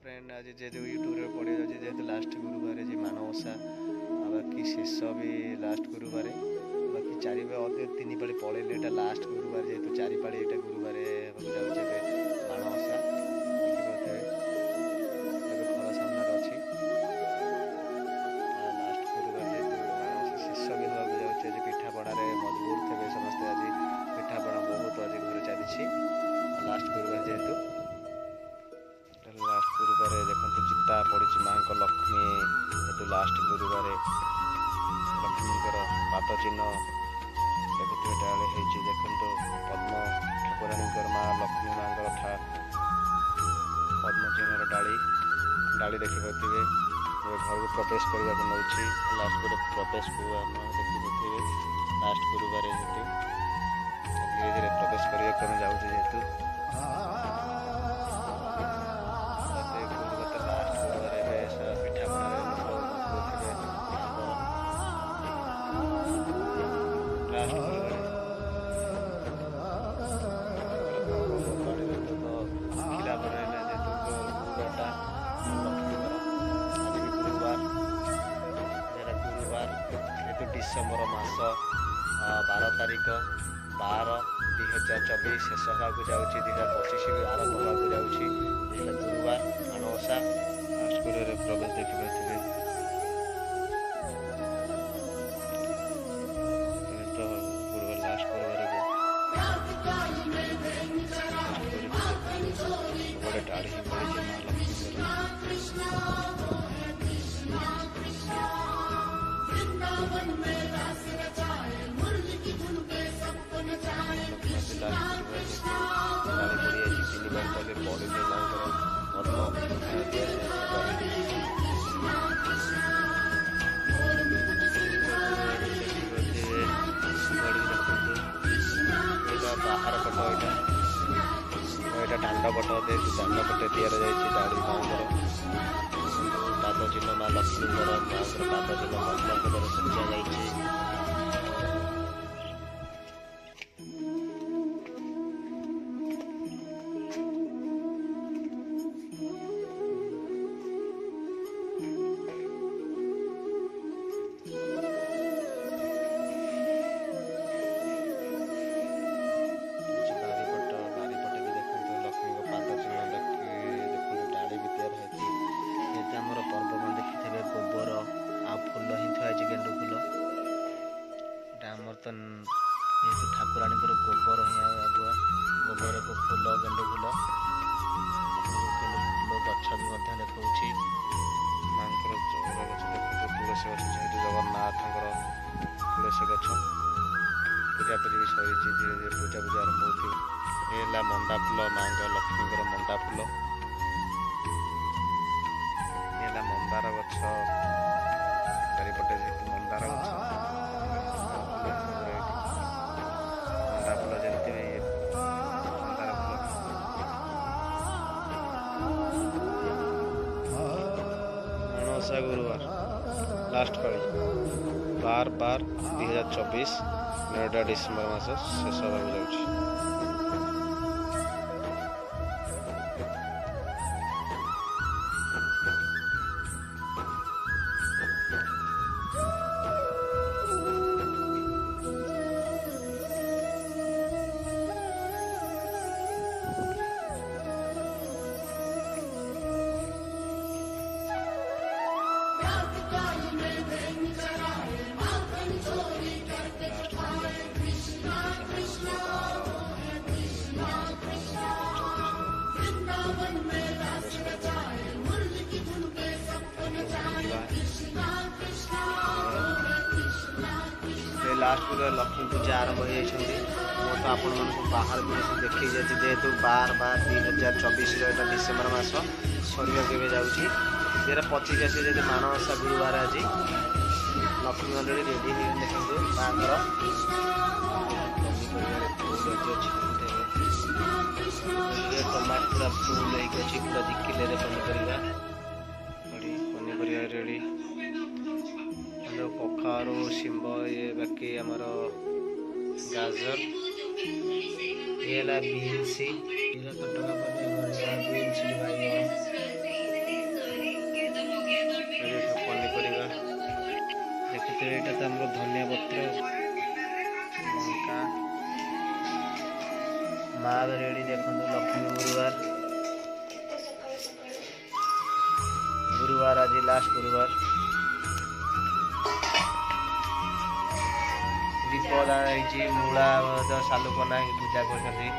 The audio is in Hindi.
फ्रेंड आज जेहेतु यूट्यूब पड़े जाए जेहेतु लास्ट गुरुवार जी मानवसा बाकी शेष भी लास्ट गुरुवार बाकी चार अधे तीन पाड़ी पलैले लास्ट गुरुवार जेहेतु चार पाड़ी यहाँ गुरुवार जाऊे मानवसा देखिए घर सामने अच्छी लास्ट गुरुवार जेहेतु मानवसा शेष भी हाँ जाऊे पिठापड़े मजबूर थे समस्ते आज पिठापणा बहुत आज घर चली लास्ट गुरुवार जेहेतु लास्ट गुरुवार देखो चिता पड़ी माँ को लक्ष्मी जेहतु लास्ट गुरुवार लक्ष्मीकर पाद चिन्ह देखते डाले देखो पद्म ठाकुराणी माँ लक्ष्मी माँ पद्म चिन्हर डाली डाली देखिपे घर को प्रवेश करने को नौ लास्ट प्रवेश को देखिपे लास्ट गुरुवार जेहेतु धीरे धीरे प्रवेश करने जाऊँ जेहेतु डिसेम्बर मास 12 तारिख 12/2024 शेष हाँ जाऊँगी 2025 भी आरंभ हाँ जाऊँगी गुरुवार मानवसा लास्ट गुरुवार प्रवेश देखिए तो गुरुवार लास्ट गुरुवार गोटे डाड़ी ही पड़ी बाहर पट यहाँ दांड पट दांड पटे तैयार जाड़ी माँ पाद चिन्ह माँ लक्ष्मी माँ पाद चिन्ह पद्मपदर सजा जाइए जेहेतु ठाकुराणी गोबर ही आगुआ गोबर को फूल गेंडु फूल गछ भी देखा माँ चौरा गछ देखो तुलसी गछ जेहतु जगन्नाथ तुलसी गछ पूजापूजी भी सरी धीरे धीरे पूजा पूजा आरंभ होती है मंडा फूल माँ लक्ष्मी मंडा फूल ये मंदार गछ चारिपटे जेहतु मंदार गछ गुरुवार लास्ट पाली 12/12/2024 डिसेम्बर मास शेष होगा जाऊँगी लास्ट पूरा लक्ष्मी पूजा आरंभ हो तो आपण मन बाहर देखी जाए जेहेतु 12/12/2024 यहाँ डिसेम्बर मास सरिया के जाऊँगी 25 आसी जैसे मानवसा गुरुवार आज लक्ष्मी मंदिर रेडी हो देखो माँर टमाटर पूरा फुल होगी पूरा 2 किलो पनीपरिया रेडी कखारू शिंब ये बाकी आमर गाजर ये बीन्स बीन्स माँ रेडी देखो लक्ष्मी गुरुवार आज लास्ट गुरुवार दीप दाई मूला सालुकना पूजा कर देखु